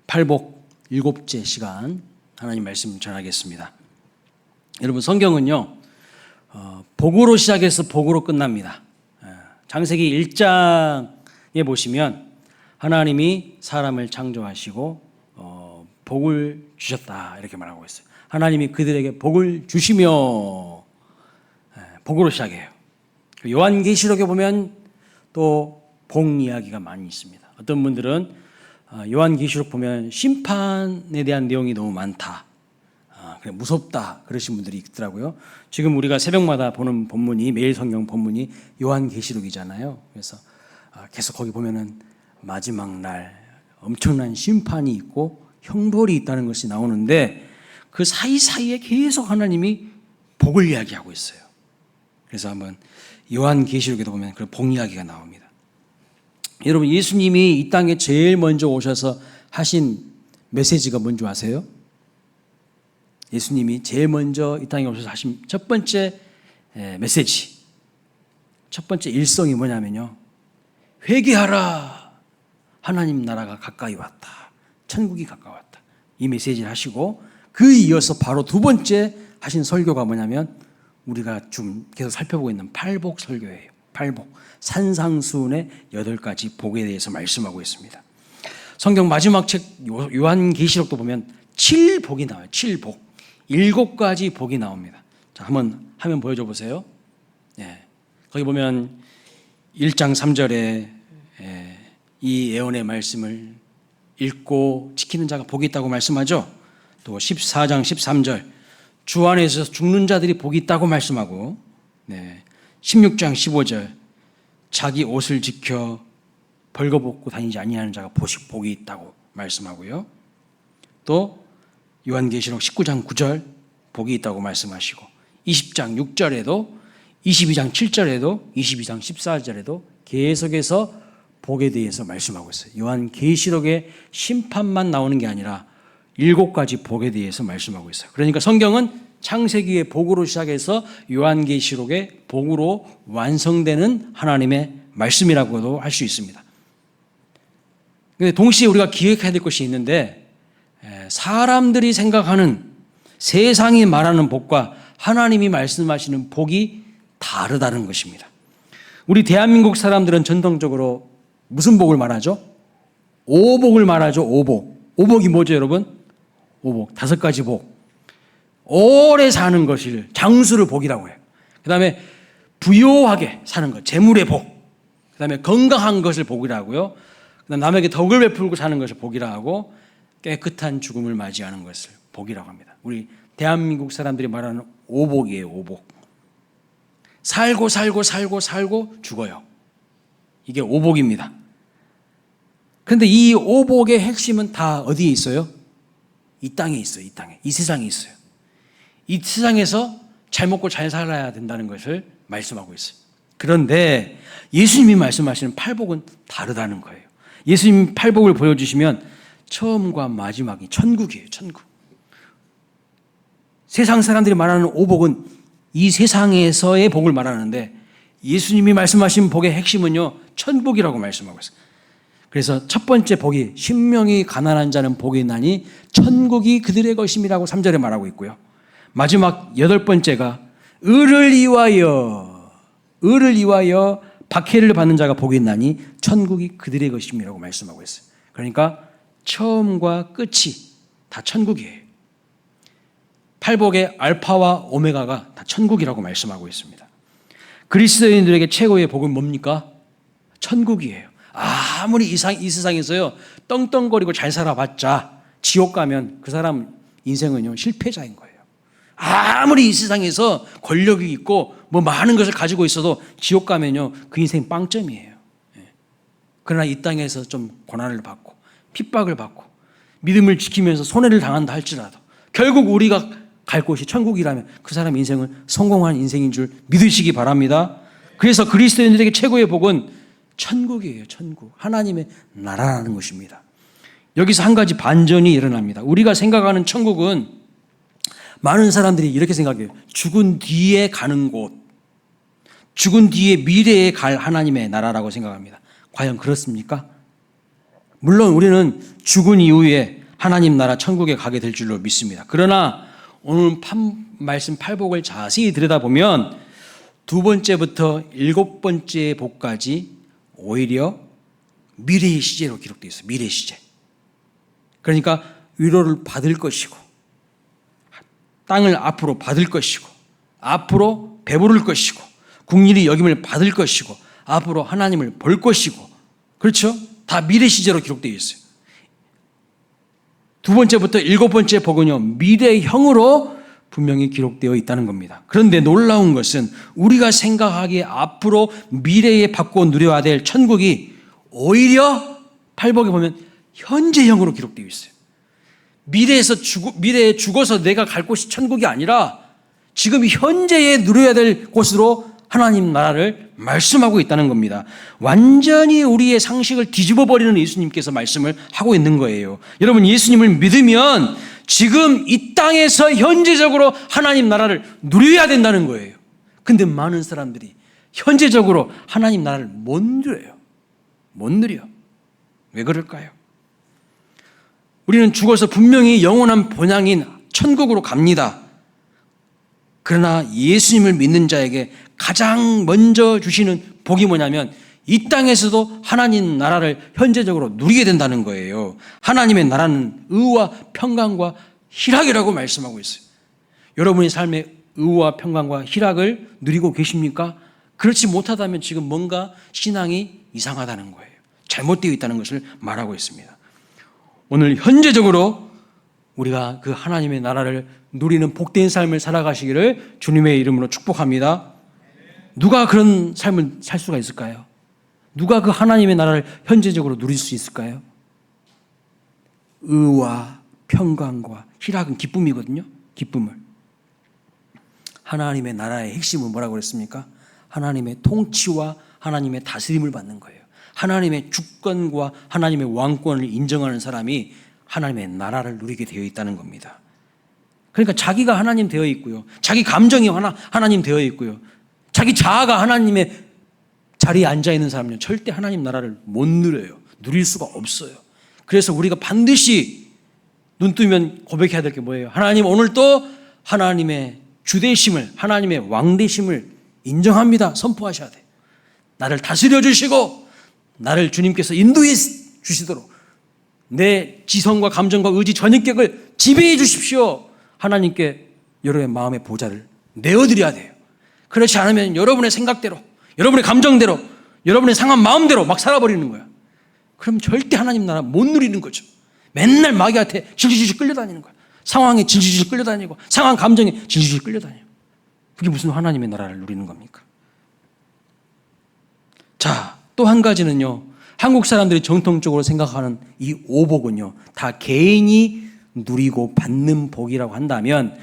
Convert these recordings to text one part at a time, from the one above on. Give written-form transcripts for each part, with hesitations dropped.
팔복 7째 시간 하나님 말씀 전하겠습니다. 여러분, 성경은요 복으로 시작해서 복으로 끝납니다. 창세기 1장에 보시면 하나님이 사람을 창조하시고 복을 주셨다 이렇게 말하고 있어요. 하나님이 그들에게 복을 주시며 복으로 시작해요. 요한계시록에 보면 또 복 이야기가 많이 있습니다. 어떤 분들은 요한계시록 보면 심판에 대한 내용이 너무 많다, 그래 무섭다 그러신 분들이 있더라고요. 지금 우리가 새벽마다 보는 본문이, 매일 성경 본문이 요한계시록이잖아요. 그래서 계속 거기 보면은 마지막 날 엄청난 심판이 있고 형벌이 있다는 것이 나오는데 그 사이사이에 계속 하나님이 복을 이야기하고 있어요. 그래서 한번 요한계시록에도 보면 그 복 이야기가 나옵니다. 여러분, 예수님이 이 땅에 제일 먼저 오셔서 하신 메시지가 뭔지 아세요? 예수님이 제일 먼저 이 땅에 오셔서 하신 첫 번째 메시지, 첫 번째 일성이 뭐냐면요, 회개하라, 하나님 나라가 가까이 왔다, 천국이 가까웠다, 이 메시지를 하시고 그 이어서 바로 두 번째 하신 설교가 뭐냐면 우리가 좀 계속 살펴보고 있는 팔복 설교예요. 팔복, 산상수훈의 8가지 복에 대해서 말씀하고 있습니다. 성경 마지막 책 요한계시록도 보면 7복이 나와요. 7복, 7가지 복이 나옵니다. 자, 한번 화면 보여줘 보세요. 거기 보면 1장 3절에 이 예언의 말씀을 읽고 지키는 자가 복이 있다고 말씀하죠. 또 14장 13절 주 안에서 죽는 자들이 복이 있다고 말씀하고, 16장 15절 자기 옷을 지켜 벌거벗고 다니지 아니하는 자가 복이 있다고 말씀하고요. 또 요한계시록 19장 9절 복이 있다고 말씀하시고, 20장 6절에도, 22장 7절에도, 22장 14절에도 계속해서 복에 대해서 말씀하고 있어요. 요한계시록의 심판만 나오는 게 아니라 7가지 복에 대해서 말씀하고 있어요. 그러니까 성경은 창세기의 복으로 시작해서 요한계시록의 복으로 완성되는 하나님의 말씀이라고도 할 수 있습니다. 그런데 동시에 우리가 기억해야 될 것이 있는데, 사람들이 생각하는, 세상이 말하는 복과 하나님이 말씀하시는 복이 다르다는 것입니다. 우리 대한민국 사람들은 전통적으로 무슨 복을 말하죠? 오복을 말하죠. 오복. 오복이 뭐죠, 여러분? 오복, 5가지 복. 오래 사는 것을, 장수를 복이라고 해요. 그 다음에 부요하게 사는 것, 재물의 복. 그 다음에 건강한 것을 복이라고요. 그 다음에 남에게 덕을 베풀고 사는 것을 복이라 하고, 깨끗한 죽음을 맞이하는 것을 복이라고 합니다. 우리 대한민국 사람들이 말하는 오복이에요, 오복. 살고 죽어요. 이게 오복입니다. 그런데 이 오복의 핵심은 다 어디에 있어요? 이 땅에 있어요. 이 땅에, 이 세상에 있어요. 이 세상에서 잘 먹고 잘 살아야 된다는 것을 말씀하고 있어요. 그런데 예수님이 말씀하시는 팔복은 다르다는 거예요. 예수님 팔복을 보여주시면 처음과 마지막이 천국이에요. 천국. 세상 사람들이 말하는 오복은 이 세상에서의 복을 말하는데, 예수님이 말씀하신 복의 핵심은요, 천국이라고 말씀하고 있어요. 그래서 첫 번째 복이 심령이 가난한 자는 복이 있나니 천국이 그들의 것임이라고 3절에 말하고 있고요. 마지막 8번째가 의를 위하여 박해를 받는 자가 복이 있나니 천국이 그들의 것임이라고 말씀하고 있어요. 그러니까 처음과 끝이 다 천국이에요. 팔복의 알파와 오메가가 다 천국이라고 말씀하고 있습니다. 그리스도인들에게 최고의 복은 뭡니까? 천국이에요. 아무리 이 세상에서요 떵떵거리고 잘 살아봤자 지옥 가면 그 사람 인생은요 실패자인 거예요. 아무리 이 세상에서 권력이 있고 뭐 많은 것을 가지고 있어도 지옥 가면요 그 인생 빵점이에요. 그러나 이 땅에서 좀 고난을 받고 핍박을 받고 믿음을 지키면서 손해를 당한다 할지라도 결국 우리가 갈 곳이 천국이라면 그 사람 인생은 성공한 인생인 줄 믿으시기 바랍니다. 그래서 그리스도인들에게 최고의 복은 천국이에요. 천국. 하나님의 나라라는 것입니다. 여기서 한 가지 반전이 일어납니다. 우리가 생각하는 천국은 많은 사람들이 이렇게 생각해요. 죽은 뒤에 가는 곳, 죽은 뒤에 미래에 갈 하나님의 나라라고 생각합니다. 과연 그렇습니까? 물론 우리는 죽은 이후에 하나님 나라 천국에 가게 될 줄로 믿습니다. 그러나 오늘 말씀 팔복을 자세히 들여다보면 두 번째부터 일곱 번째 복까지 오히려 미래의 시제로 기록되어 있어요. 미래 시제. 그러니까 위로를 받을 것이고 땅을 앞으로 받을 것이고 앞으로 배부를 것이고 국리의 여김을 받을 것이고 앞으로 하나님을 볼 것이고, 그렇죠? 다 미래 시제로 기록되어 있어요. 두 번째부터 일곱 번째 복은요, 미래형으로 분명히 기록되어 있다는 겁니다. 그런데 놀라운 것은 우리가 생각하기에 앞으로 미래에 받고 누려야 될 천국이 오히려 팔복에 보면 현재형으로 기록되어 있어요. 미래에 죽어서 내가 갈 곳이 천국이 아니라 지금 현재에 누려야 될 곳으로 하나님 나라를 말씀하고 있다는 겁니다. 완전히 우리의 상식을 뒤집어 버리는 예수님께서 말씀을 하고 있는 거예요. 여러분, 예수님을 믿으면 지금 이 땅에서 현재적으로 하나님 나라를 누려야 된다는 거예요. 근데 많은 사람들이 현재적으로 하나님 나라를 못 누려요. 못 누려. 왜 그럴까요? 우리는 죽어서 분명히 영원한 본향인 천국으로 갑니다. 그러나 예수님을 믿는 자에게 가장 먼저 주시는 복이 뭐냐면 이 땅에서도 하나님 나라를 현재적으로 누리게 된다는 거예요. 하나님의 나라는 의와 평강과 희락이라고 말씀하고 있어요. 여러분의 삶에 의와 평강과 희락을 누리고 계십니까? 그렇지 못하다면 지금 뭔가 신앙이 이상하다는 거예요. 잘못되어 있다는 것을 말하고 있습니다. 오늘 현재적으로 우리가 그 하나님의 나라를 누리는 복된 삶을 살아가시기를 주님의 이름으로 축복합니다. 누가 그런 삶을 살 수가 있을까요? 누가 그 하나님의 나라를 현재적으로 누릴 수 있을까요? 의와 평강과 희락은 기쁨이거든요. 기쁨을. 하나님의 나라의 핵심은 뭐라고 그랬습니까? 하나님의 통치와 하나님의 다스림을 받는 거예요. 하나님의 주권과 하나님의 왕권을 인정하는 사람이 하나님의 나라를 누리게 되어 있다는 겁니다. 그러니까 자기가 하나님 되어 있고요. 자기 감정이 하나님 되어 있고요. 자기 자아가 하나님의 자리에 앉아 있는 사람은 절대 하나님 나라를 못 누려요. 누릴 수가 없어요. 그래서 우리가 반드시 눈 뜨면 고백해야 될 게 뭐예요? 하나님, 오늘 또 하나님의 주되심을, 하나님의 왕되심을 인정합니다. 선포하셔야 돼요. 나를 다스려 주시고 나를 주님께서 인도해 주시도록 내 지성과 감정과 의지 전인격을 지배해 주십시오. 하나님께 여러분의 마음의 보좌를 내어드려야 돼요. 그렇지 않으면 여러분의 생각대로, 여러분의 감정대로, 여러분의 상한 마음대로 막 살아버리는 거야. 그럼 절대 하나님 나라 못 누리는 거죠. 맨날 마귀한테 질질질 끌려다니는 거야. 상황에 질질질 끌려다니고 상황 감정에 질질질 끌려다녀요. 그게 무슨 하나님의 나라를 누리는 겁니까? 자, 또 한 가지는요, 한국 사람들이 정통적으로 생각하는 이 오복은요, 다 개인이 누리고 받는 복이라고 한다면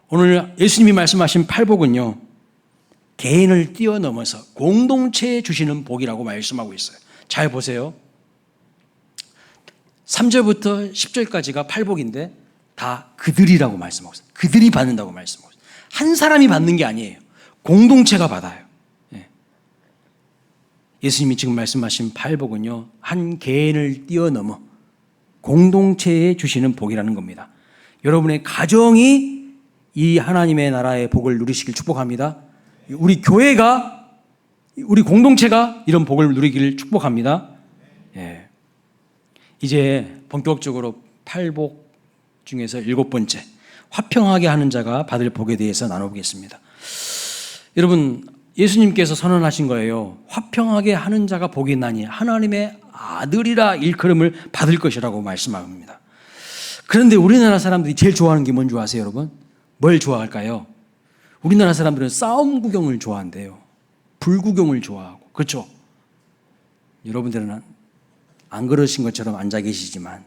오늘 예수님이 말씀하신 팔복은요, 개인을 뛰어넘어서 공동체에 주시는 복이라고 말씀하고 있어요. 잘 보세요. 3절부터 10절까지가 팔복인데 다 그들이라고 말씀하고 있어요. 그들이 받는다고 말씀하고 있어요. 한 사람이 받는 게 아니에요. 공동체가 받아요. 예수님이 지금 말씀하신 팔복은요, 한 개인을 뛰어넘어 공동체에 주시는 복이라는 겁니다. 여러분의 가정이 이 하나님의 나라의 복을 누리시길 축복합니다. 우리 교회가, 우리 공동체가 이런 복을 누리기를 축복합니다. 예. 이제 본격적으로 팔복 중에서 일곱 번째, 화평하게 하는 자가 받을 복에 대해서 나눠보겠습니다. 여러분, 예수님께서 선언하신 거예요. 화평하게 하는 자가 복이 있나니 하나님의 아들이라 일컬음을 받을 것이라고 말씀합니다. 그런데 우리나라 사람들이 제일 좋아하는 게 뭔지 아세요, 여러분? 뭘 좋아할까요? 우리나라 사람들은 싸움 구경을 좋아한대요. 불구경을 좋아하고. 그렇죠? 여러분들은 안 그러신 것처럼 앉아 계시지만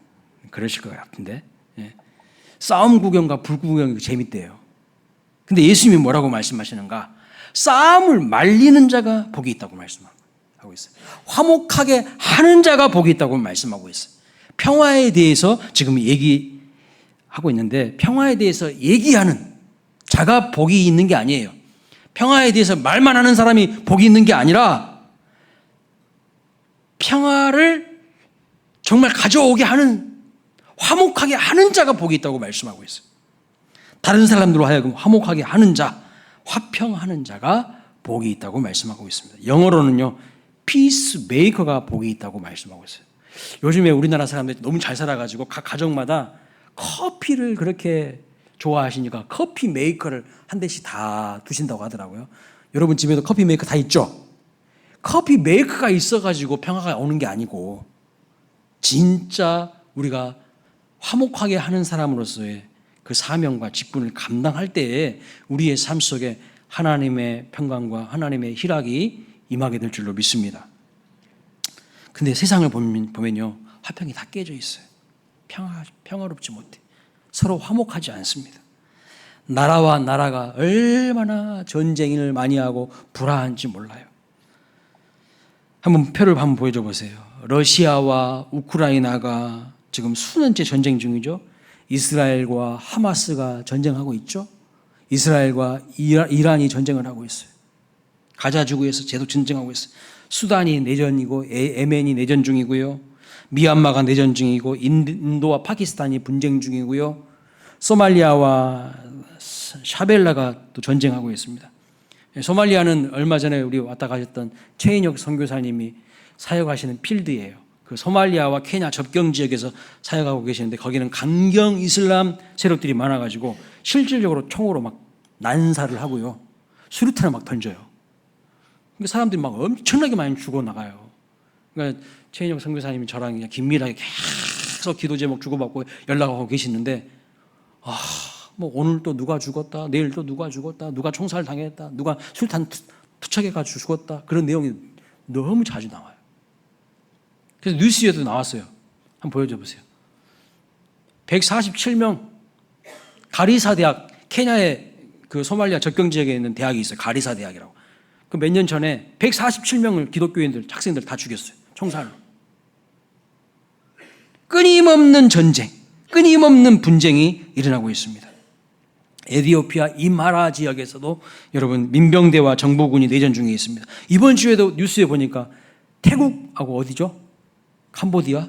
그러실 것 같은데, 예. 싸움 구경과 불구경이 재밌대요. 근데 예수님이 뭐라고 말씀하시는가? 싸움을 말리는 자가 복이 있다고 말씀하고 있어요. 화목하게 하는 자가 복이 있다고 말씀하고 있어요. 평화에 대해서 지금 얘기하고 있는데, 평화에 대해서 얘기하는 자가 복이 있는 게 아니에요. 평화에 대해서 말만 하는 사람이 복이 있는 게 아니라 평화를 정말 가져오게 하는, 화목하게 하는 자가 복이 있다고 말씀하고 있어요. 다른 사람들로 하여금 화목하게 하는 자, 화평하는 자가 복이 있다고 말씀하고 있습니다. 영어로는요, 피스메이커가 복이 있다고 말씀하고 있어요. 요즘에 우리나라 사람들이 너무 잘 살아가지고 각 가정마다 커피를 그렇게 좋아하시니까 커피 메이커를 한 대씩 다 두신다고 하더라고요. 여러분 집에도 커피 메이커 다 있죠? 커피 메이커가 있어가지고 평화가 오는 게 아니고 진짜 우리가 화목하게 하는 사람으로서의 그 사명과 직분을 감당할 때에 우리의 삶 속에 하나님의 평강과 하나님의 희락이 임하게 될 줄로 믿습니다. 근데 세상을 보면요, 화평이 다 깨져 있어요. 평화롭지 못해. 서로 화목하지 않습니다. 나라와 나라가 얼마나 전쟁을 많이 하고 불화한지 몰라요. 한번 표를 한번 보여줘 보세요. 러시아와 우크라이나가 지금 수년째 전쟁 중이죠. 이스라엘과 하마스가 전쟁하고 있죠. 이스라엘과 이란이 전쟁을 하고 있어요. 가자 지구에서 계속 전쟁하고 있어요. 수단이 내전이고 예멘이 내전 중이고요. 미얀마가 내전 중이고 인도와 파키스탄이 분쟁 중이고요. 소말리아와 샤벨라가 또 전쟁하고 있습니다. 소말리아는 얼마 전에 우리 왔다 가셨던 최인혁 선교사님이 사역하시는 필드예요. 그 소말리아와 케냐 접경 지역에서 사역하고 계시는데 거기는 강경 이슬람 세력들이 많아가지고 실질적으로 총으로 막 난사를 하고요. 수류탄을 막 던져요. 그러니까 사람들이 막 엄청나게 많이 죽어나가요. 그러니까 최인혁 선교사님이 저랑 그냥 긴밀하게 계속 기도 제목 주고받고 연락하고 계시는데, 뭐 오늘 또 누가 죽었다, 내일 또 누가 죽었다, 누가 총살 당했다, 누가 수류탄 투척해가지고 죽었다, 그런 내용이 너무 자주 나와요. 그래서 뉴스에도 나왔어요. 한번 보여줘 보세요. 147명 가리사 대학, 케냐의 그 소말리아 접경 지역에 있는 대학이 있어요. 가리사 대학이라고. 그 몇 년 전에 147명을 기독교인들, 학생들 다 죽였어요. 총살로. 끊임없는 전쟁, 끊임없는 분쟁이 일어나고 있습니다. 에티오피아 이마라 지역에서도 여러분 민병대와 정보군이 내전 중에 있습니다. 이번 주에도 뉴스에 보니까 태국하고 어디죠? 캄보디아?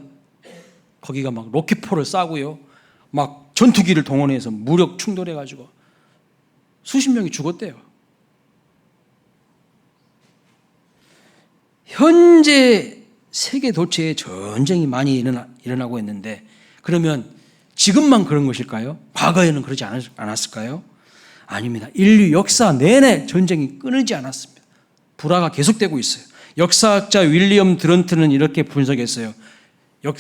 거기가 막 로켓포를 쏴고요. 막 전투기를 동원해서 무력 충돌해가지고 수십 명이 죽었대요. 현재 세계 도처에 전쟁이 많이 일어나고 있는데 그러면 지금만 그런 것일까요? 과거에는 그러지 않았을까요? 아닙니다. 인류 역사 내내 전쟁이 끊이지 않았습니다. 불화가 계속되고 있어요. 역사학자 윌리엄 드런트는 이렇게 분석했어요.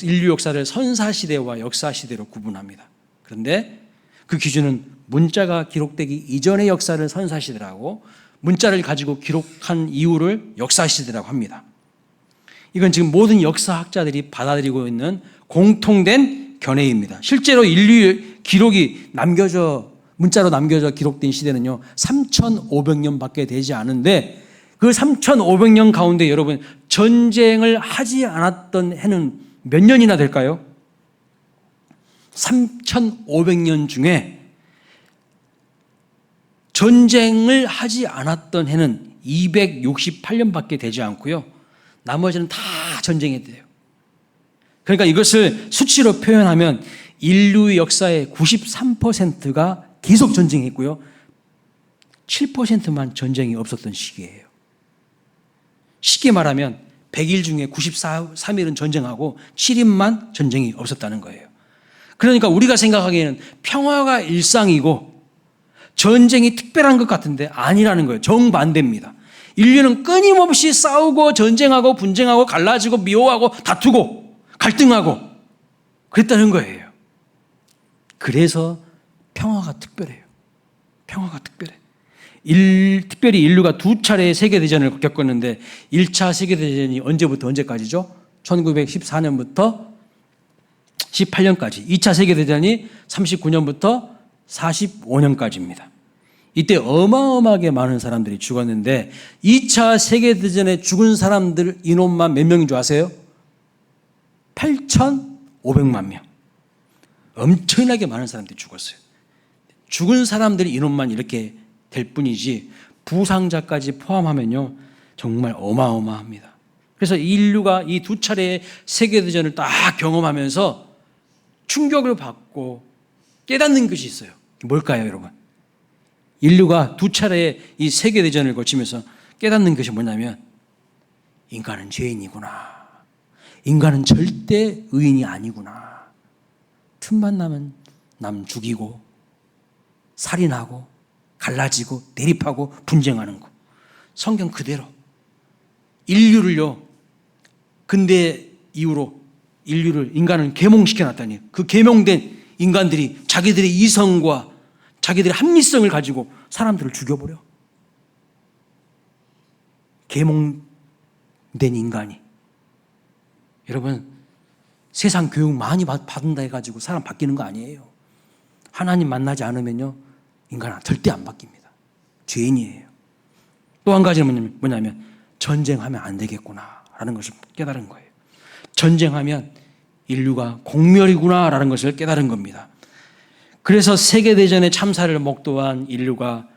인류 역사를 선사시대와 역사시대로 구분합니다. 그런데 그 기준은 문자가 기록되기 이전의 역사를 선사시대라고, 문자를 가지고 기록한 이후를 역사시대라고 합니다. 이건 지금 모든 역사학자들이 받아들이고 있는 공통된 견해입니다. 실제로 인류 기록이 문자로 남겨져 기록된 시대는요, 3,500년밖에 되지 않은데 그 3,500년 가운데 여러분 전쟁을 하지 않았던 해는 몇 년이나 될까요? 3,500년 중에 전쟁을 하지 않았던 해는 268년밖에 되지 않고요. 나머지는 다 전쟁이 돼요. 그러니까 이것을 수치로 표현하면 인류 역사의 93%가 계속 전쟁했고요. 7%만 전쟁이 없었던 시기예요. 쉽게 말하면 100일 중에 93일은 전쟁하고 7일만 전쟁이 없었다는 거예요. 그러니까 우리가 생각하기에는 평화가 일상이고 전쟁이 특별한 것 같은데 아니라는 거예요. 정반대입니다. 인류는 끊임없이 싸우고 전쟁하고 분쟁하고 갈라지고 미워하고 다투고 갈등하고 그랬다는 거예요. 그래서 평화가 특별해요. 평화가 특별해. 특별히 인류가 두 차례의 세계대전을 겪었는데 1차 세계대전이 언제부터 언제까지죠? 1914년부터 18년까지. 2차 세계대전이 39년부터 45년까지입니다. 이때 어마어마하게 많은 사람들이 죽었는데 2차 세계대전에 죽은 사람들 인원만 몇 명인 줄 아세요? 8,500만 명. 엄청나게 많은 사람들이 죽었어요. 죽은 사람들 인원만 이렇게 될 뿐이지 부상자까지 포함하면요 정말 어마어마합니다. 그래서 인류가 이 두 차례의 세계대전을 딱 경험하면서 충격을 받고 깨닫는 것이 있어요. 뭘까요, 여러분? 인류가 두 차례의 이 세계대전을 거치면서 깨닫는 것이 뭐냐면 인간은 죄인이구나. 인간은 절대 의인이 아니구나. 틈만 나면 남 죽이고 살인하고 갈라지고 대립하고 분쟁하는 거. 성경 그대로 인류를요, 근대 이후로 인간을 계몽시켜놨다니, 그 계몽된 인간들이 자기들의 이성과 자기들의 합리성을 가지고 사람들을 죽여버려. 계몽된 인간이. 여러분, 세상 교육 많이 받는다 해가지고 사람 바뀌는 거 아니에요. 하나님 만나지 않으면요, 인간은 절대 안 바뀝니다. 죄인이에요. 또 한 가지는 뭐냐면 전쟁하면 안 되겠구나 라는 것을 깨달은 거예요. 전쟁하면 인류가 공멸이구나 라는 것을 깨달은 겁니다. 그래서 세계대전의 참사를 목도한 인류가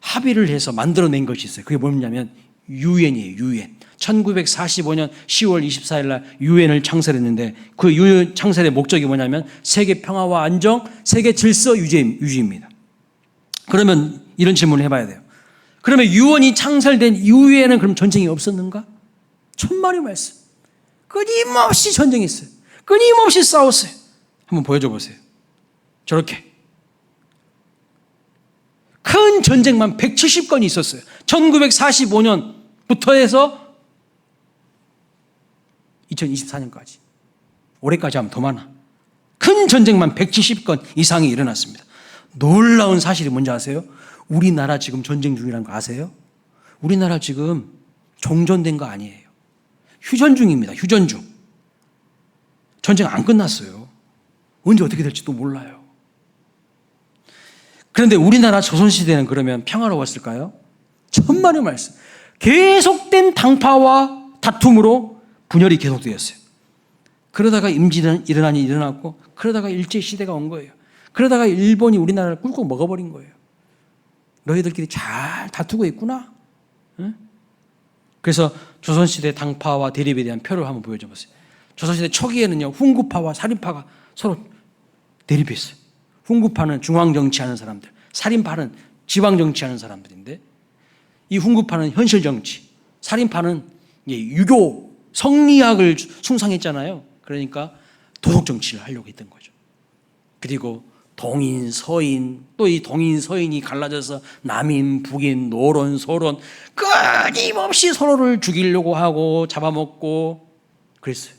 합의를 해서 만들어낸 것이 있어요. 그게 뭐냐면 유엔이에요. 유엔. 1945년 10월 24일 날 유엔을 창설했는데, 그 유엔 창설의 목적이 뭐냐면 세계 평화와 안정, 세계 질서 유지입니다. 그러면 이런 질문을 해봐야 돼요. 그러면 유엔이 창설된 이후에는 그럼 전쟁이 없었는가? 천만의 말씀. 끊임없이 전쟁했어요. 끊임없이 싸웠어요. 한번 보여줘 보세요. 저렇게 큰 전쟁만 170건이 있었어요. 1945년부터 해서 2024년까지. 올해까지 하면 더 많아. 큰 전쟁만 170건 이상이 일어났습니다. 놀라운 사실이 뭔지 아세요? 우리나라 지금 전쟁 중이라는 거 아세요? 우리나라 지금 종전된 거 아니에요. 휴전 중입니다. 휴전 중. 전쟁 안 끝났어요. 언제 어떻게 될지도 몰라요. 그런데 우리나라 조선시대는 그러면 평화로웠을까요? 천만의 말씀. 계속된 당파와 다툼으로 분열이 계속되었어요. 그러다가 임진왜란이 일어났고, 그러다가 일제시대가 온 거예요. 그러다가 일본이 우리나라를 꿀꺽 먹어버린 거예요. 너희들끼리 잘 다투고 있구나. 응? 그래서 조선시대 당파와 대립에 대한 표를 한번 보여줘 보세요. 조선시대 초기에는요, 훈구파와 살인파가 서로 대립했어요. 훈구파는 중앙정치하는 사람들, 살인파는 지방정치하는 사람들인데, 이 훈구파는 현실정치, 살인파는 유교, 성리학을 숭상했잖아요. 그러니까 도덕정치를 하려고 했던 거죠. 그리고 동인, 서인, 또 이 동인, 서인이 갈라져서 남인, 북인, 노론, 소론, 끊임없이 서로를 죽이려고 하고 잡아먹고 그랬어요.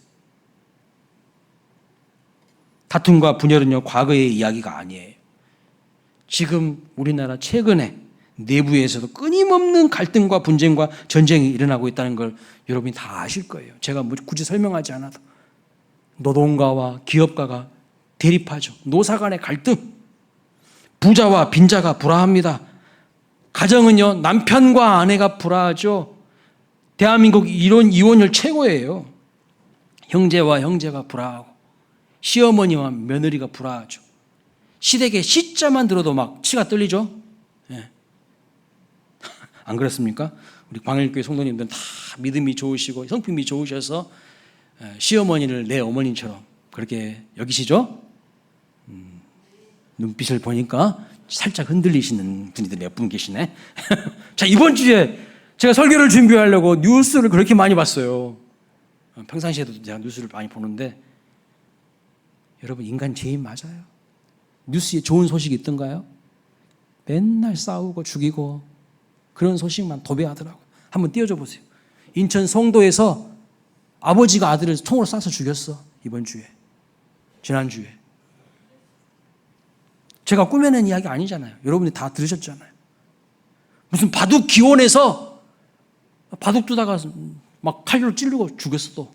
다툼과 분열은요, 과거의 이야기가 아니에요. 지금 우리나라 최근에 내부에서도 끊임없는 갈등과 분쟁과 전쟁이 일어나고 있다는 걸 여러분이 다 아실 거예요. 제가 굳이 설명하지 않아도. 노동가와 기업가가 대립하죠. 노사 간의 갈등. 부자와 빈자가 불화합니다. 가정은요, 남편과 아내가 불화하죠. 대한민국 이혼율 최고예요. 형제와 형제가 불화하고, 시어머니와 며느리가 불화하죠. 시댁의 시자만 들어도 막 치가 떨리죠. 네. 안 그렇습니까? 우리 광일교회 성도님들은 다 믿음이 좋으시고 성품이 좋으셔서 시어머니를 내 어머니처럼 그렇게 여기시죠? 눈빛을 보니까 살짝 흔들리시는 분들이 몇 분 계시네. 자, 이번 주에 제가 설교를 준비하려고 뉴스를 그렇게 많이 봤어요. 평상시에도 제가 뉴스를 많이 보는데, 여러분, 인간 죄인 맞아요? 뉴스에 좋은 소식이 있던가요? 맨날 싸우고 죽이고 그런 소식만 도배하더라고요. 한번 띄워줘 보세요. 인천 송도에서 아버지가 아들을 총으로 쏴서 죽였어. 이번 주에. 지난주에. 제가 꾸며낸 이야기 아니잖아요. 여러분이 다 들으셨잖아요. 무슨 바둑 기원에서 바둑 두다가 막 칼로 찌르고 죽였어 또.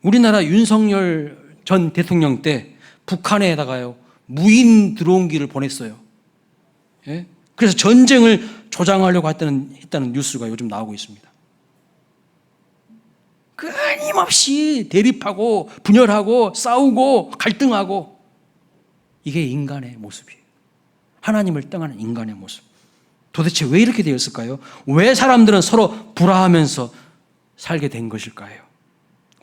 우리나라 윤석열 전 대통령 때 북한에다가요, 무인 드론기를 보냈어요. 예? 그래서 전쟁을 조장하려고 했다는 뉴스가 요즘 나오고 있습니다. 끊임없이 대립하고 분열하고 싸우고 갈등하고, 이게 인간의 모습이에요. 하나님을 떠나는 인간의 모습. 도대체 왜 이렇게 되었을까요? 왜 사람들은 서로 불화하면서 살게 된 것일까요?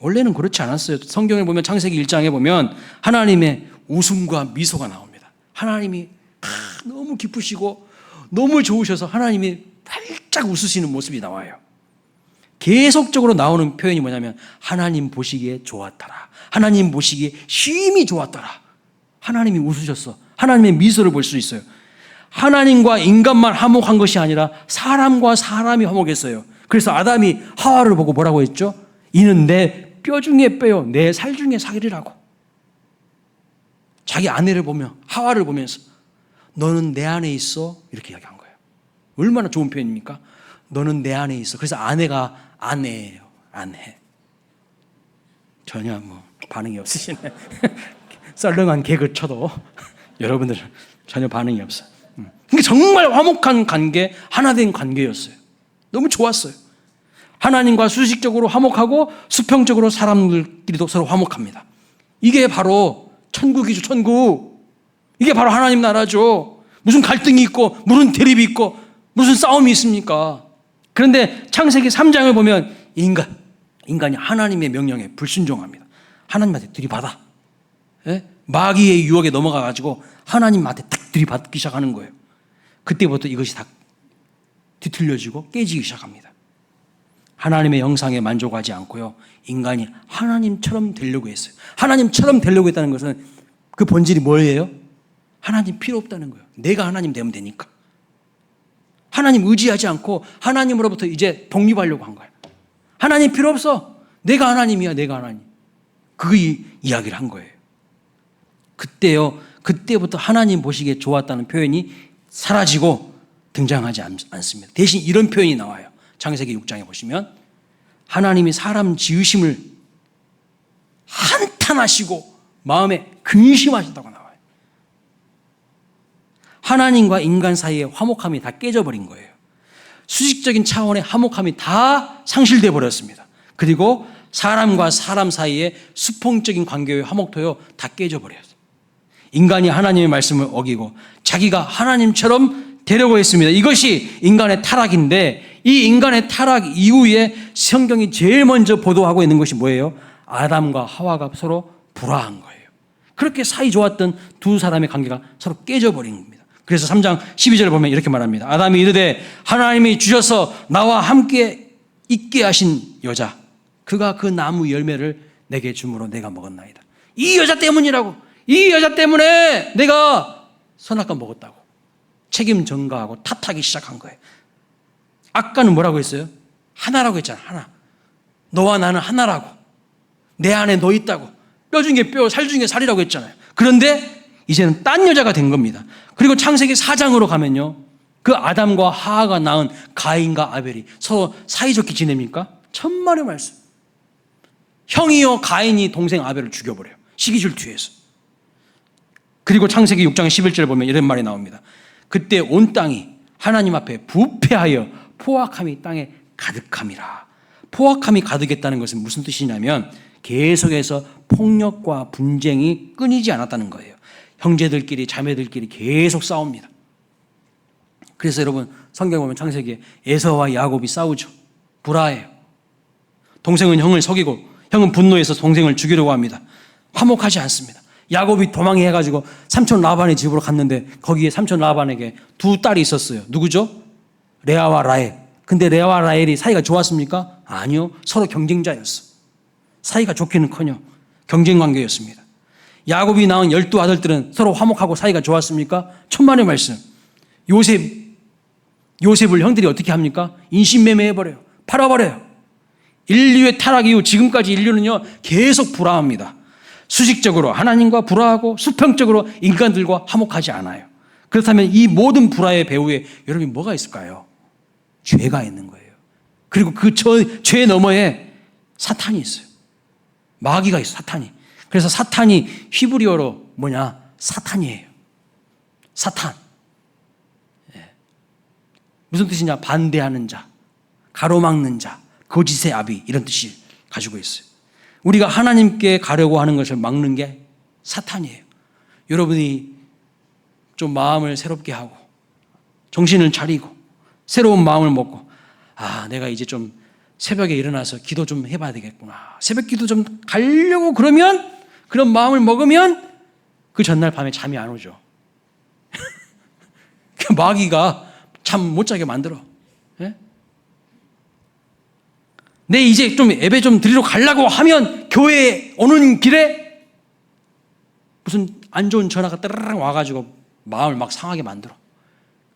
원래는 그렇지 않았어요. 성경을 보면 창세기 1장에 보면 하나님의 웃음과 미소가 나옵니다. 하나님이 너무 기쁘시고 너무 좋으셔서 하나님이 활짝 웃으시는 모습이 나와요. 계속적으로 나오는 표현이 뭐냐면 하나님 보시기에 좋았더라. 하나님 보시기에 심히 좋았더라. 하나님이 웃으셨어. 하나님의 미소를 볼 수 있어요. 하나님과 인간만 화목한 것이 아니라 사람과 사람이 화목했어요. 그래서 아담이 하와를 보고 뭐라고 했죠? 이는 내 뼈 중에 뼈요 내 살 중에 살이라고. 자기 아내를 보며 하와를 보면서 너는 내 안에 있어 이렇게 이야기한 거예요. 얼마나 좋은 표현입니까? 너는 내 안에 있어. 그래서 아내가 아내예요. 아내. 전혀 반응이 없으시네. 썰렁한 개그 쳐도 여러분들 전혀 반응이 없어요. 그러니까 정말 화목한 관계, 하나된 관계였어요. 너무 좋았어요. 하나님과 수식적으로 화목하고 수평적으로 사람들끼리도 서로 화목합니다. 이게 바로 천국이죠. 천국. 이게 바로 하나님 나라죠. 무슨 갈등이 있고 무슨 대립이 있고 무슨 싸움이 있습니까? 그런데 창세기 3장을 보면 인간이 하나님의 명령에 불순종합니다. 하나님한테 들이받아. 예? 마귀의 유혹에 넘어가가지고 하나님한테 딱 들이받기 시작하는 거예요. 그때부터 이것이 다 뒤틀려지고 깨지기 시작합니다. 하나님의 형상에 만족하지 않고요. 인간이 하나님처럼 되려고 했어요. 하나님처럼 되려고 했다는 것은 그 본질이 뭐예요? 하나님 필요 없다는 거예요. 내가 하나님 되면 되니까. 하나님 의지하지 않고 하나님으로부터 이제 독립하려고 한 거예요. 하나님 필요 없어. 내가 하나님이야. 내가 하나님. 그 이야기를 한 거예요. 그때부터 하나님 보시기에 좋았다는 표현이 사라지고 등장하지 않습니다. 대신 이런 표현이 나와요. 창세기 6장에 보시면 하나님이 사람 지으심을 한탄하시고 마음에 근심하신다고 나와요. 하나님과 인간 사이의 화목함이 다 깨져버린 거예요. 수직적인 차원의 화목함이 다 상실돼 버렸습니다. 그리고 사람과 사람 사이의 수평적인 관계의 화목도요 다 깨져버렸어요. 인간이 하나님의 말씀을 어기고 자기가 하나님처럼 되려고 했습니다. 이것이 인간의 타락인데 이 인간의 타락 이후에 성경이 제일 먼저 보도하고 있는 것이 뭐예요? 아담과 하와가 서로 불화한 거예요. 그렇게 사이 좋았던 두 사람의 관계가 서로 깨져버린 겁니다. 그래서 3장 12절을 보면 이렇게 말합니다. 아담이 이르되 하나님이 주셔서 나와 함께 있게 하신 여자 그가 그 나무 열매를 내게 주므로 내가 먹었나이다. 이 여자 때문이라고. 이 여자 때문에 내가 선악과 먹었다고 책임 전가하고 탓하기 시작한 거예요. 아까는 뭐라고 했어요? 하나라고 했잖아. 하나. 너와 나는 하나라고. 내 안에 너 있다고. 뼈 중에 뼈, 살 중에 살이라고 했잖아요. 그런데 이제는 딴 여자가 된 겁니다. 그리고 창세기 4장으로 가면요. 그 아담과 하하가 낳은 가인과 아벨이 서로 사이좋게 지냅니까? 천만의 말씀. 형이요 가인이 동생 아벨을 죽여버려요. 시기질투에서. 그리고 창세기 6장 11절을 보면 이런 말이 나옵니다. 그때 온 땅이 하나님 앞에 부패하여 포악함이 땅에 가득함이라. 포악함이 가득했다는 것은 무슨 뜻이냐면 계속해서 폭력과 분쟁이 끊이지 않았다는 거예요. 형제들끼리 자매들끼리 계속 싸웁니다. 그래서 여러분 성경 보면 창세기에 에서와 야곱이 싸우죠. 불화해요. 동생은 형을 속이고 형은 분노해서 동생을 죽이려고 합니다. 화목하지 않습니다. 야곱이 도망해가지고 삼촌 라반의 집으로 갔는데 거기에 삼촌 라반에게 두 딸이 있었어요. 누구죠? 레아와 라헬. 근데 레아와 라헬이 사이가 좋았습니까? 아니요. 서로 경쟁자였어. 사이가 좋기는커녕 경쟁 관계였습니다. 야곱이 낳은 12아들들은 서로 화목하고 사이가 좋았습니까? 천만의 말씀. 요셉을 형들이 어떻게 합니까? 인신매매해버려요. 팔아버려요. 인류의 타락 이후 지금까지 인류는요 계속 불화합니다. 수직적으로 하나님과 불화하고 수평적으로 인간들과 화목하지 않아요. 그렇다면 이 모든 불화의 배후에 여러분이 뭐가 있을까요? 죄가 있는 거예요. 그리고 그 죄 너머에 사탄이 있어요. 마귀가 있어요. 사탄이. 그래서 사탄이 히브리어로 뭐냐? 사탄이에요. 사탄. 무슨 뜻이냐? 반대하는 자, 가로막는 자, 거짓의 아비 이런 뜻이 가지고 있어요. 우리가 하나님께 가려고 하는 것을 막는 게 사탄이에요. 여러분이 좀 마음을 새롭게 하고 정신을 차리고 새로운 마음을 먹고 내가 이제 좀 새벽에 일어나서 기도 좀 해봐야 되겠구나. 새벽 기도 좀 가려고 그러면, 그런 마음을 먹으면 그 전날 밤에 잠이 안 오죠. 그 마귀가 잠 못 자게 만들어. 예? 내 이제 좀 예배 좀 드리러 가려고 하면 교회에 오는 길에 무슨 안 좋은 전화가 따르릉 와가지고 마음을 막 상하게 만들어.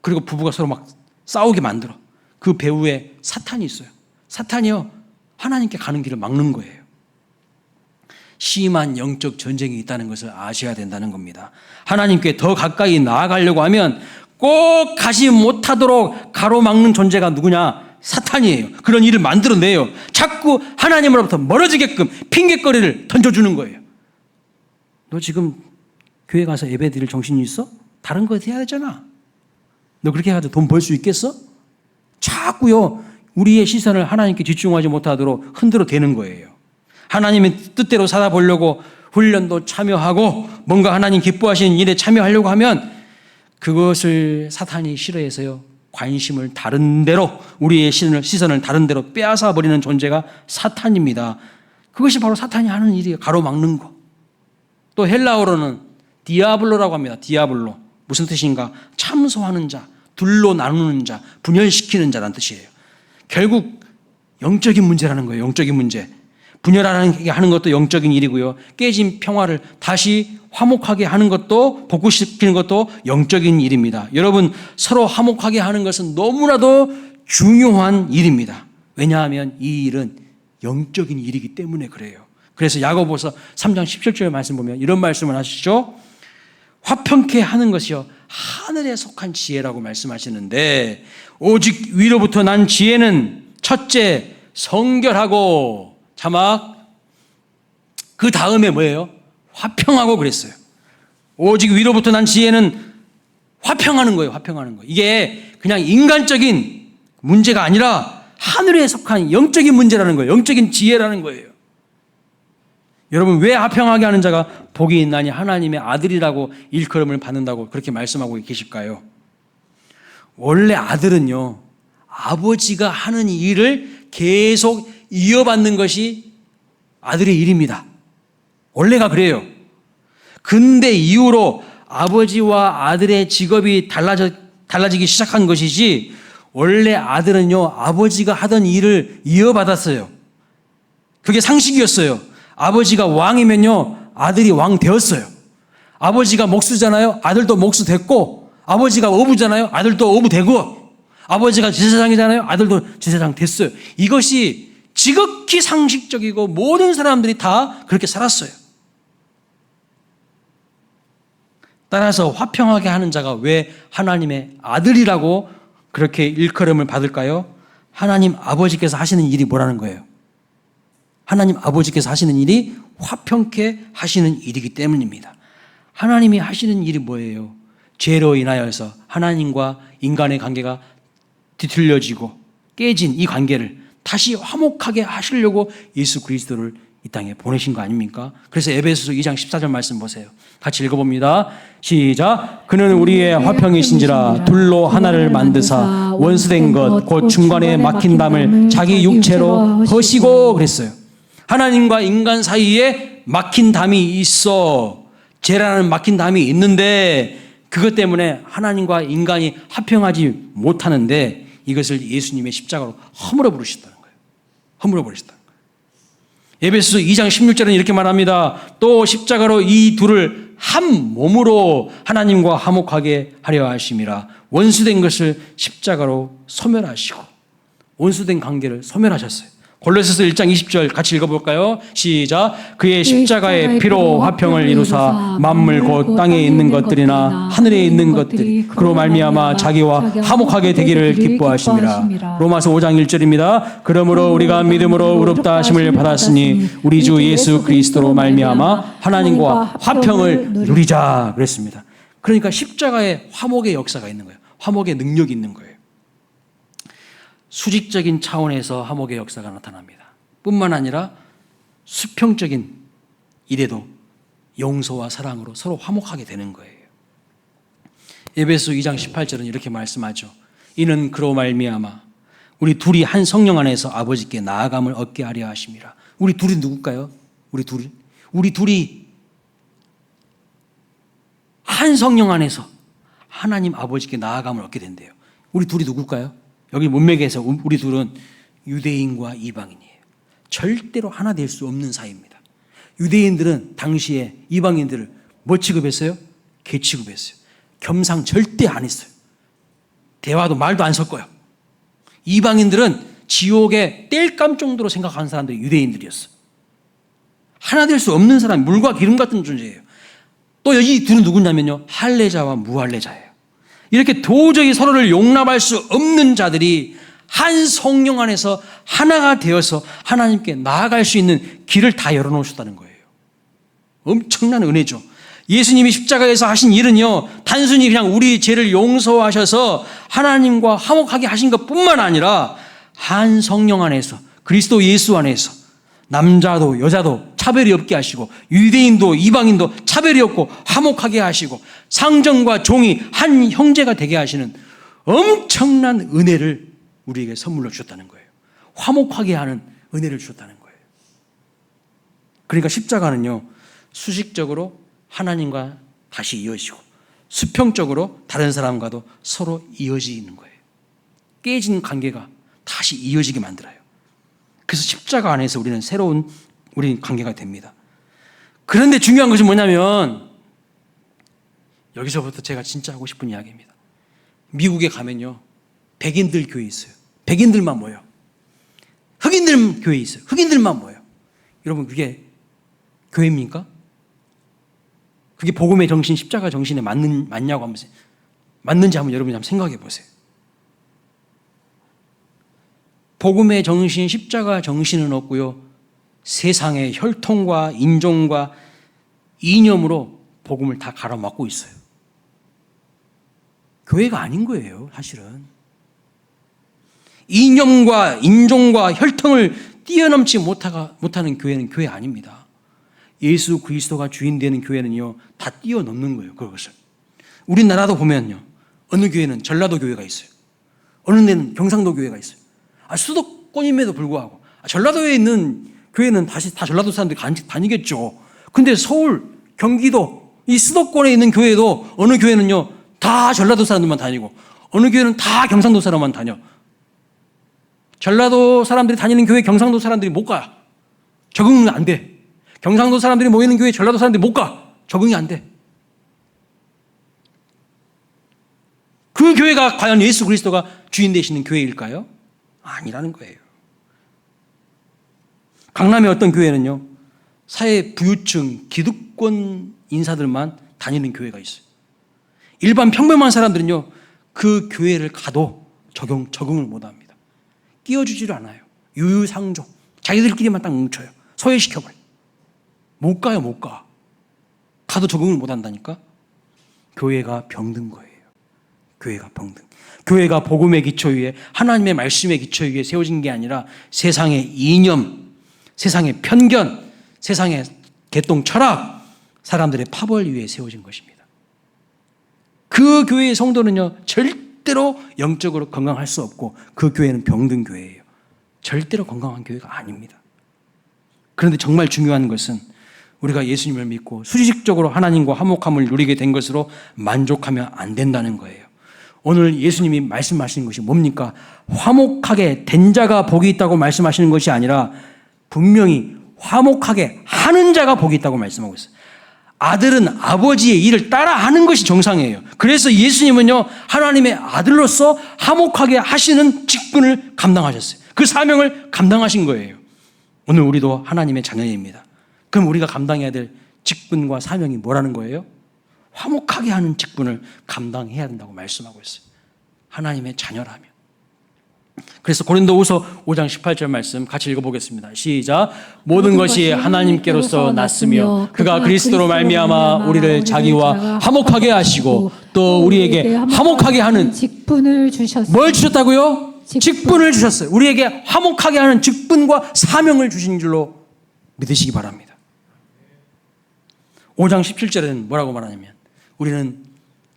그리고 부부가 서로 막 싸우게 만들어. 그 배후에 사탄이 있어요. 사탄이요, 하나님께 가는 길을 막는 거예요. 심한 영적 전쟁이 있다는 것을 아셔야 된다는 겁니다. 하나님께 더 가까이 나아가려고 하면 꼭 가지 못하도록 가로막는 존재가 누구냐? 사탄이에요. 그런 일을 만들어내요. 자꾸 하나님으로부터 멀어지게끔 핑계거리를 던져주는 거예요. 너 지금 교회 가서 예배 드릴 정신이 있어? 다른 거 해야 되잖아. 너 그렇게 해가지고 돈 벌 수 있겠어? 자꾸요, 우리의 시선을 하나님께 집중하지 못하도록 흔들어 대는 거예요. 하나님의 뜻대로 살아보려고 훈련도 참여하고 뭔가 하나님 기뻐하시는 일에 참여하려고 하면 그것을 사탄이 싫어해서요, 관심을 다른 데로, 우리의 시선을 다른 데로 빼앗아 버리는 존재가 사탄입니다. 그것이 바로 사탄이 하는 일이에요. 가로막는 거. 또 헬라어로는 디아블로라고 합니다. 디아블로. 무슨 뜻인가? 참소하는 자, 둘로 나누는 자, 분열시키는 자라는 뜻이에요. 결국 영적인 문제라는 거예요. 영적인 문제. 분열하는 것도 영적인 일이고요. 깨진 평화를 다시 화목하게 하는 것도, 복구시키는 것도 영적인 일입니다. 여러분, 서로 화목하게 하는 것은 너무나도 중요한 일입니다. 왜냐하면 이 일은 영적인 일이기 때문에 그래요. 그래서 야고보서 3장 17절 말씀 보면 이런 말씀을 하시죠. 화평케 하는 것이요, 하늘에 속한 지혜라고 말씀하시는데, 오직 위로부터 난 지혜는 첫째 성결하고, 자막, 그 다음에 뭐예요? 화평하고 그랬어요. 오직 위로부터 난 지혜는 화평하는 거예요. 화평하는 거. 이게 그냥 인간적인 문제가 아니라 하늘에 속한 영적인 문제라는 거예요. 영적인 지혜라는 거예요. 여러분, 왜 화평하게 하는 자가 복이 있나니 하나님의 아들이라고 일컬음을 받는다고 그렇게 말씀하고 계실까요? 원래 아들은요, 아버지가 하는 일을 계속 이어받는 것이 아들의 일입니다. 원래가 그래요. 근대 이후로 아버지와 아들의 직업이 달라지기 시작한 것이지, 원래 아들은요, 아버지가 하던 일을 이어받았어요. 그게 상식이었어요. 아버지가 왕이면요, 아들이 왕 되었어요. 아버지가 목수잖아요. 아들도 목수 됐고, 아버지가 어부잖아요. 아들도 어부 되고, 아버지가 제사장이잖아요. 아들도 제사장 됐어요. 이것이 지극히 상식적이고 모든 사람들이 다 그렇게 살았어요. 따라서 화평하게 하는 자가 왜 하나님의 아들이라고 그렇게 일컬음을 받을까요? 하나님 아버지께서 하시는 일이 뭐라는 거예요? 하나님 아버지께서 하시는 일이 화평케 하시는 일이기 때문입니다. 하나님이 하시는 일이 뭐예요? 죄로 인하여서 하나님과 인간의 관계가 뒤틀려지고 깨진 이 관계를 다시 화목하게 하시려고 예수 그리스도를 이 땅에 보내신 거 아닙니까? 그래서 에베소서 2장 14절 말씀 보세요. 같이 읽어봅니다. 시작. 그는 우리의 화평이신지라 둘로 하나를 만드사 원수된 것 곧 중간에 막힌 담을 자기 육체로 허시고 그랬어요. 하나님과 인간 사이에 막힌 담이 있어. 죄라는 막힌 담이 있는데 그것 때문에 하나님과 인간이 화평하지 못하는데 이것을 예수님의 십자가로 허물어 버리셨다는 거예요. 허물어 버리셨다. 에베소서 2장 16절은 이렇게 말합니다. 또 십자가로 이 둘을 한 몸으로 하나님과 화목하게 하려 하심이라. 원수된 것을 십자가로 소멸하시고 원수된 관계를 소멸하셨어요. 골로새서 1장 20절 같이 읽어볼까요? 시작. 그의 십자가의 피로 화평을 이루사 만물 곧 땅에 있는 것들이나 하늘에 있는 것들이 그로 말미암아 자기와 화목하게 되기를 기뻐하심이라. 로마서 5장 1절입니다. 그러므로 우리가 믿음으로 의롭다 하심을 받았으니 우리 주 예수 그리스도로 말미암아 하나님과 화평을 누리자 그랬습니다. 그러니까 십자가에 화목의 역사가 있는 거예요. 화목의 능력이 있는 거예요. 수직적인 차원에서 화목의 역사가 나타납니다. 뿐만 아니라 수평적인 일에도 용서와 사랑으로 서로 화목하게 되는 거예요. 에베소 2장 18절은 이렇게 말씀하죠. 이는 그로 말미암아 우리 둘이 한 성령 안에서 아버지께 나아감을 얻게 하려 하심이라. 우리 둘이 누굴까요? 우리 둘이 한 성령 안에서 하나님 아버지께 나아감을 얻게 된대요. 우리 둘이 누굴까요? 여기 문맥에서 우리 둘은 유대인과 이방인이에요. 절대로 하나 될 수 없는 사이입니다. 유대인들은 당시에 이방인들을 뭐 취급했어요? 개 취급했어요. 겸상 절대 안 했어요. 대화도 말도 안 섞어요. 이방인들은 지옥에 땔감 정도로 생각하는 사람들이 유대인들이었어. 하나 될 수 없는 사람, 물과 기름 같은 존재예요. 또 이 둘은 누구냐면요, 할례자와 무할례자예요. 이렇게 도저히 서로를 용납할 수 없는 자들이 한 성령 안에서 하나가 되어서 하나님께 나아갈 수 있는 길을 다 열어놓으셨다는 거예요. 엄청난 은혜죠. 예수님이 십자가에서 하신 일은요, 단순히 그냥 우리 죄를 용서하셔서 하나님과 화목하게 하신 것뿐만 아니라 한 성령 안에서, 그리스도 예수 안에서 남자도 여자도 차별이 없게 하시고, 유대인도 이방인도 차별이 없고 화목하게 하시고, 상정과 종이 한 형제가 되게 하시는 엄청난 은혜를 우리에게 선물로 주셨다는 거예요. 화목하게 하는 은혜를 주셨다는 거예요. 그러니까 십자가는요, 수식적으로 하나님과 다시 이어지고 수평적으로 다른 사람과도 서로 이어지는 거예요. 깨진 관계가 다시 이어지게 만들어요. 그래서 십자가 안에서 우리는 새로운 우리 관계가 됩니다. 그런데 중요한 것은 뭐냐면, 여기서부터 제가 진짜 하고 싶은 이야기입니다. 미국에 가면요, 백인들 교회 있어요. 백인들만 모여. 흑인들 교회 있어요. 흑인들만 모여. 여러분, 그게 교회입니까? 그게 복음의 정신, 십자가 정신에 맞냐고 하면서, 맞는지 한번 여러분이 한번 생각해 보세요. 복음의 정신, 십자가 정신은 없고요, 세상의 혈통과 인종과 이념으로 복음을 다 가로막고 있어요. 교회가 아닌 거예요, 사실은. 이념과 인종과 혈통을 뛰어넘지 못하는 교회는 교회 아닙니다. 예수 그리스도가 주인 되는 교회는요, 다 뛰어넘는 거예요, 그것을. 우리나라도 보면요, 어느 교회는 전라도 교회가 있어요. 어느 데는 경상도 교회가 있어요. 수도권임에도 불구하고, 전라도에 있는 교회는 다시 다 전라도 사람들이 다니겠죠. 근데 서울, 경기도, 이 수도권에 있는 교회도 어느 교회는요, 다 전라도 사람들만 다니고, 어느 교회는 다 경상도 사람만 다녀. 전라도 사람들이 다니는 교회 경상도 사람들이 못 가. 적응은 안 돼. 경상도 사람들이 모이는 교회 전라도 사람들이 못 가. 적응이 안 돼. 그 교회가 과연 예수 그리스도가 주인 되시는 교회일까요? 아니라는 거예요. 강남의 어떤 교회는요, 사회 부유층, 기득권 인사들만 다니는 교회가 있어요. 일반 평범한 사람들은요, 그 교회를 가도 적응을 못 합니다. 끼워주지를 않아요. 유유상종. 자기들끼리만 딱 뭉쳐요. 소외시켜버려요. 못 가요, 못 가. 가도 적응을 못 한다니까? 교회가 병든 거예요. 교회가 병든. 교회가 복음의 기초 위에, 하나님의 말씀의 기초 위에 세워진 게 아니라 세상의 이념, 세상의 편견, 세상의 개똥 철학, 사람들의 파벌 위에 세워진 것입니다. 그 교회의 성도는요, 절대로 영적으로 건강할 수 없고, 그 교회는 병든 교회예요. 절대로 건강한 교회가 아닙니다. 그런데 정말 중요한 것은 우리가 예수님을 믿고 수식적으로 하나님과 화목함을 누리게 된 것으로 만족하면 안 된다는 거예요. 오늘 예수님이 말씀하시는 것이 뭡니까? 화목하게 된 자가 복이 있다고 말씀하시는 것이 아니라 분명히 화목하게 하는 자가 복이 있다고 말씀하고 있어요. 아들은 아버지의 일을 따라하는 것이 정상이에요. 그래서 예수님은요, 하나님의 아들로서 화목하게 하시는 직분을 감당하셨어요. 그 사명을 감당하신 거예요. 오늘 우리도 하나님의 자녀입니다. 그럼 우리가 감당해야 될 직분과 사명이 뭐라는 거예요? 화목하게 하는 직분을 감당해야 된다고 말씀하고 있어요. 하나님의 자녀라면. 그래서 고린도후서 5장 18절 말씀 같이 읽어보겠습니다. 시작. 모든 것이 하나님께로서 났으며 그가 그리스도로 말미암아 우리를 자기와 화목하게 하시고 또 우리에게 화목하게 하는 직분을 주셨어요. 뭘 주셨다고요? 직분을 주셨어요. 우리에게 화목하게 하는 직분과 사명을 주신 줄로 믿으시기 바랍니다. 5장 17절에는 뭐라고 말하냐면 우리는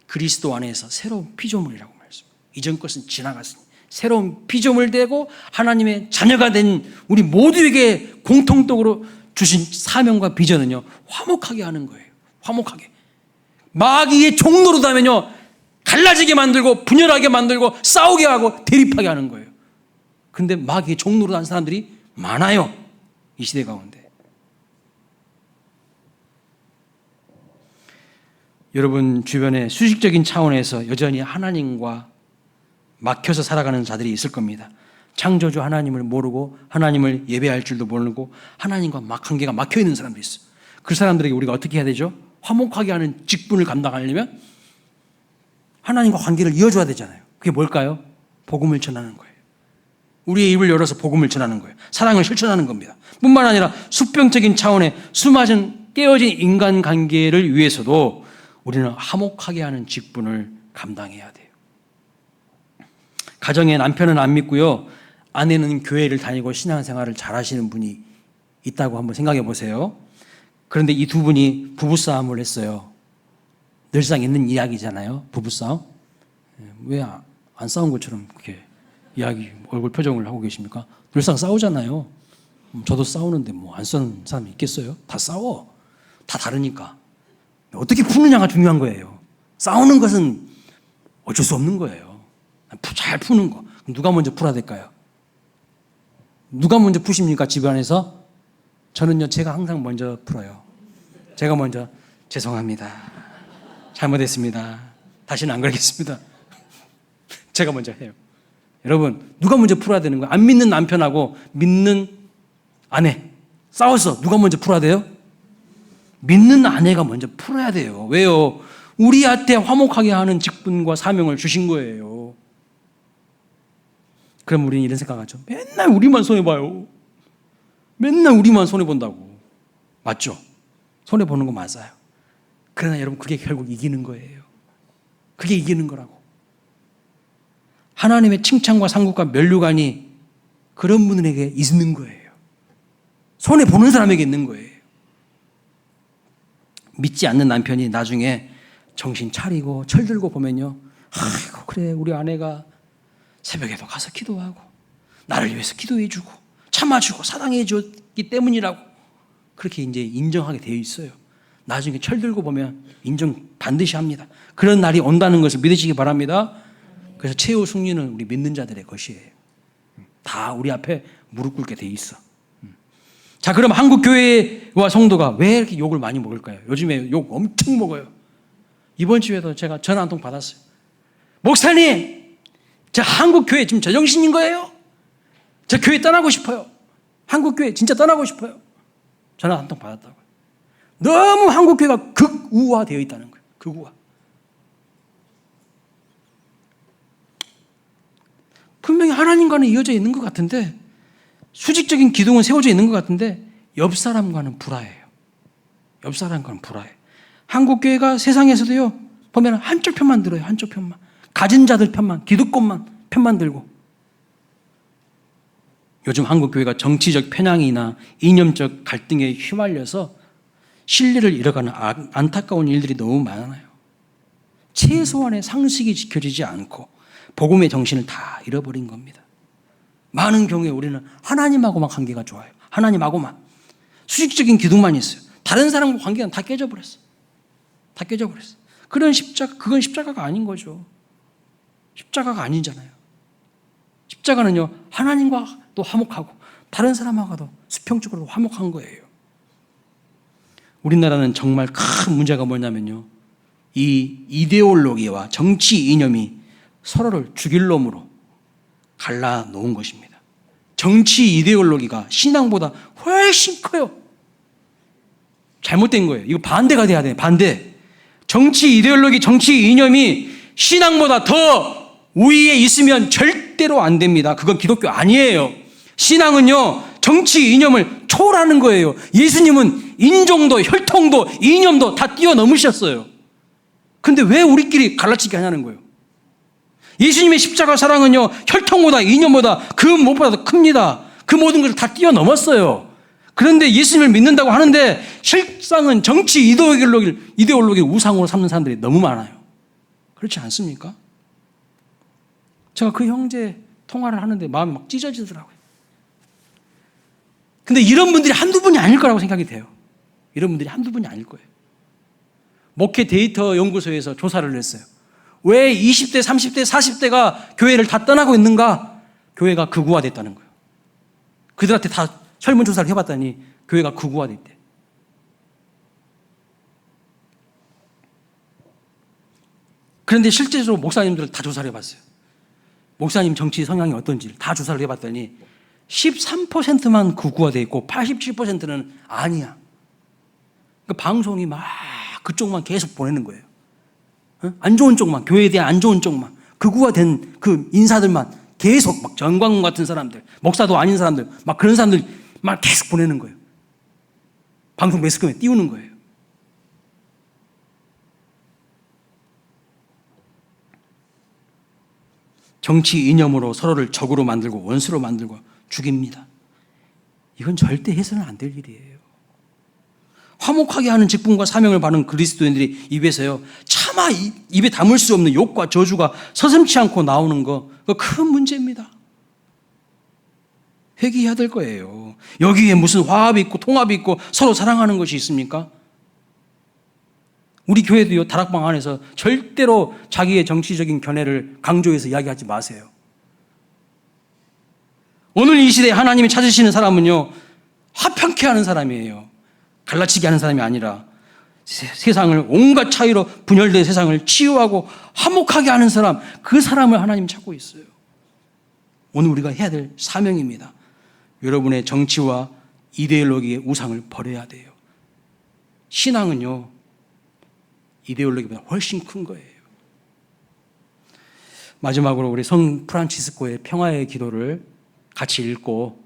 그리스도 안에서 새로운 피조물이라고 말씀합니다. 이전 것은 지나갔으니 새로운 피조물 되고 하나님의 자녀가 된 우리 모두에게 공통적으로 주신 사명과 비전은요, 화목하게 하는 거예요. 화목하게. 마귀의 종노릇하면요, 갈라지게 만들고 분열하게 만들고 싸우게 하고 대립하게 하는 거예요. 그런데 마귀의 종노릇하는 사람들이 많아요, 이 시대 가운데. 여러분 주변에 수식적인 차원에서 여전히 하나님과 막혀서 살아가는 자들이 있을 겁니다. 창조주 하나님을 모르고 하나님을 예배할 줄도 모르고 하나님과 관계가 막혀 있는 사람도 있어요. 그 사람들에게 우리가 어떻게 해야 되죠? 화목하게 하는 직분을 감당하려면 하나님과 관계를 이어줘야 되잖아요. 그게 뭘까요? 복음을 전하는 거예요. 우리의 입을 열어서 복음을 전하는 거예요. 사랑을 실천하는 겁니다. 뿐만 아니라 수평적인 차원의 수많은 깨어진 인간관계를 위해서도 우리는 화목하게 하는 직분을 감당해야 돼요. 가정에 남편은 안 믿고요, 아내는 교회를 다니고 신앙생활을 잘 하시는 분이 있다고 한번 생각해 보세요. 그런데 이 두 분이 부부싸움을 했어요. 늘상 있는 이야기잖아요, 부부싸움. 왜 안 싸운 것처럼 그렇게 이야기, 얼굴 표정을 하고 계십니까? 늘상 싸우잖아요. 저도 싸우는데 뭐 안 싸우는 사람이 있겠어요? 다 싸워. 다 다르니까. 어떻게 푸느냐가 중요한 거예요. 싸우는 것은 어쩔 수 없는 거예요. 잘 푸는 거. 누가 먼저 풀어야 될까요? 누가 먼저 푸십니까, 집안에서? 저는요, 제가 항상 먼저 풀어요. 제가 먼저 죄송합니다. 잘못했습니다. 다시는 안 그러겠습니다. 제가 먼저 해요. 여러분, 누가 먼저 풀어야 되는 거예요? 안 믿는 남편하고 믿는 아내 싸워서 누가 먼저 풀어야 돼요? 믿는 아내가 먼저 풀어야 돼요. 왜요? 우리한테 화목하게 하는 직분과 사명을 주신 거예요. 그럼 우리는 이런 생각하죠. 맨날 우리만 손해봐요. 맨날 우리만 손해본다고. 맞죠? 손해보는 거 맞아요. 그러나 여러분, 그게 결국 이기는 거예요. 그게 이기는 거라고. 하나님의 칭찬과 상급과 면류관이 그런 분에게 있는 거예요. 손해보는 사람에게 있는 거예요. 믿지 않는 남편이 나중에 정신 차리고 철들고 보면요, 아이고 그래, 우리 아내가 새벽에도 가서 기도하고 나를 위해서 기도해주고 참아주고 사랑해줬기 때문이라고 그렇게 이제 인정하게 되어 있어요. 나중에 철들고 보면 인정 반드시 합니다. 그런 날이 온다는 것을 믿으시기 바랍니다. 그래서 최후 승리는 우리 믿는 자들의 것이에요. 다 우리 앞에 무릎 꿇게 돼 있어. 자, 그럼 한국 교회와 성도가 왜 이렇게 욕을 많이 먹을까요? 요즘에 욕 엄청 먹어요. 이번 주에도 제가 전화 한 통 받았어요. 목사님, 저 한국 교회 지금 제정신인 거예요? 저 교회 떠나고 싶어요. 한국 교회 진짜 떠나고 싶어요. 전화 한 통 받았다고요. 너무 한국 교회가 극우화되어 있다는 거예요. 극우화. 분명히 하나님과는 이어져 있는 것 같은데, 수직적인 기둥은 세워져 있는 것 같은데 옆 사람과는 불화해요. 옆 사람과는 불화해. 한국 교회가 세상에서도요, 보면 한쪽 편만 들어요. 한쪽 편만. 가진 자들 편만, 기득권만 편만 들고. 요즘 한국 교회가 정치적 편향이나 이념적 갈등에 휘말려서 신뢰를 잃어가는 안타까운 일들이 너무 많아요. 최소한의 상식이 지켜지지 않고 복음의 정신을 다 잃어버린 겁니다. 많은 경우에 우리는 하나님하고만 관계가 좋아요. 하나님하고만. 수직적인 기둥만 있어요. 다른 사람과 관계는 다 깨져버렸어. 다 깨져버렸어. 그건 십자가가 아닌 거죠. 십자가가 아니잖아요. 십자가는요, 하나님과도 화목하고 다른 사람하고도 수평적으로 화목한 거예요. 우리나라는 정말 큰 문제가 뭐냐면요, 이 이데올로기와 정치 이념이 서로를 죽일 놈으로 갈라놓은 것입니다. 정치 이데올로기가 신앙보다 훨씬 커요. 잘못된 거예요. 이거 반대가 돼야 돼요. 반대. 정치 이데올로기, 정치 이념이 신앙보다 더 우위에 있으면 절대로 안 됩니다. 그건 기독교 아니에요. 신앙은요, 정치 이념을 초월하는 거예요. 예수님은 인종도 혈통도 이념도 다 뛰어넘으셨어요. 근데 왜 우리끼리 갈라치게 하냐는 거예요. 예수님의 십자가 사랑은요, 혈통보다 이념보다 그 무엇보다도 큽니다. 그 모든 것을 다 뛰어넘었어요. 그런데 예수님을 믿는다고 하는데 실상은 정치 이데올로기를 우상으로 삼는 사람들이 너무 많아요. 그렇지 않습니까? 제가 그 형제 통화를 하는데 마음이 막 찢어지더라고요. 근데 이런 분들이 한두 분이 아닐 거라고 생각이 돼요. 이런 분들이 한두 분이 아닐 거예요. 목회 데이터 연구소에서 조사를 했어요. 왜 20대, 30대, 40대가 교회를 다 떠나고 있는가? 교회가 극우화됐다는 거예요. 그들한테 다 설문조사를 해봤더니 교회가 극우화됐대. 그런데 실제로 목사님들을 다 조사를 해봤어요. 목사님 정치 성향이 어떤지를 다 조사를 해봤더니 13%만 극우화되어 있고 87%는 아니야. 그러니까 방송이 막 그쪽만 계속 보내는 거예요. 안 좋은 쪽만, 교회에 대한 안 좋은 쪽만, 극우화된 그 인사들만 계속 막 전광훈 같은 사람들, 목사도 아닌 사람들, 막 그런 사람들 막 계속 보내는 거예요. 방송 매스컴에 띄우는 거예요. 정치 이념으로 서로를 적으로 만들고 원수로 만들고 죽입니다. 이건 절대 해서는 안 될 일이에요. 화목하게 하는 직분과 사명을 받는 그리스도인들이 입에서요, 차마 입에 담을 수 없는 욕과 저주가 서슴지 않고 나오는 거, 그거 큰 문제입니다. 회개해야 될 거예요. 여기에 무슨 화합이 있고 통합이 있고 서로 사랑하는 것이 있습니까? 우리 교회도요, 다락방 안에서 절대로 자기의 정치적인 견해를 강조해서 이야기하지 마세요. 오늘 이 시대에 하나님이 찾으시는 사람은요, 화평케 하는 사람이에요. 갈라치게 하는 사람이 아니라 세상을 온갖 차이로 분열된 세상을 치유하고 화목하게 하는 사람, 그 사람을 하나님 찾고 있어요. 오늘 우리가 해야 될 사명입니다. 여러분의 정치와 이데올로기의 우상을 버려야 돼요. 신앙은요, 이데올로기보다 훨씬 큰 거예요. 마지막으로 우리 성 프란치스코의 평화의 기도를 같이 읽고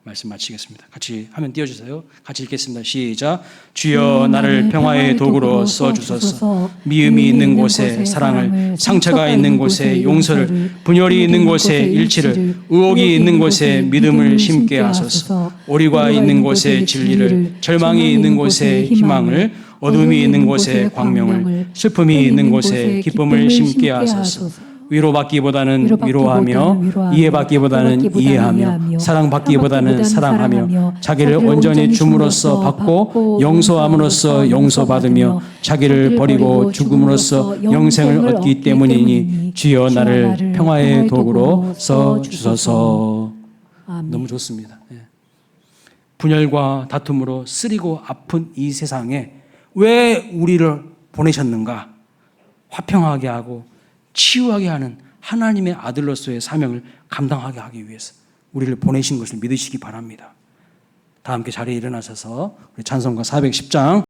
말씀 마치겠습니다. 같이 화면 띄워주세요. 같이 읽겠습니다. 시작. 주여 나를 평화의 도구로 써주소서. 미움이 있는 곳에 사랑을, 상처가 있는 곳에 용서를, 분열이 있는 곳에 일치를, 의혹이 있는 곳에 믿음을 심게 하소서. 오리가 있는 곳에 진리를, 절망이 있는 곳에 희망을, 어둠이 있는 곳에 광명을, 슬픔이 있는 곳에 기쁨을 심게 하소서. 위로받기보다는 위로하며, 이해받기보다는 이해하며, 사랑받기보다는 사랑하며, 자기를 온전히 줌으로써 받고 용서함으로써 용서받으며, 자기를 버리고 죽음으로써 영생을 얻기 때문이니 주여 나를 평화의 도구로 써주소서. 너무 좋습니다. 분열과 다툼으로 쓰리고 아픈 이 세상에 왜 우리를 보내셨는가? 화평하게 하고 치유하게 하는 하나님의 아들로서의 사명을 감당하게 하기 위해서 우리를 보내신 것을 믿으시기 바랍니다. 다 함께 자리에 일어나셔서 우리 찬송가 410장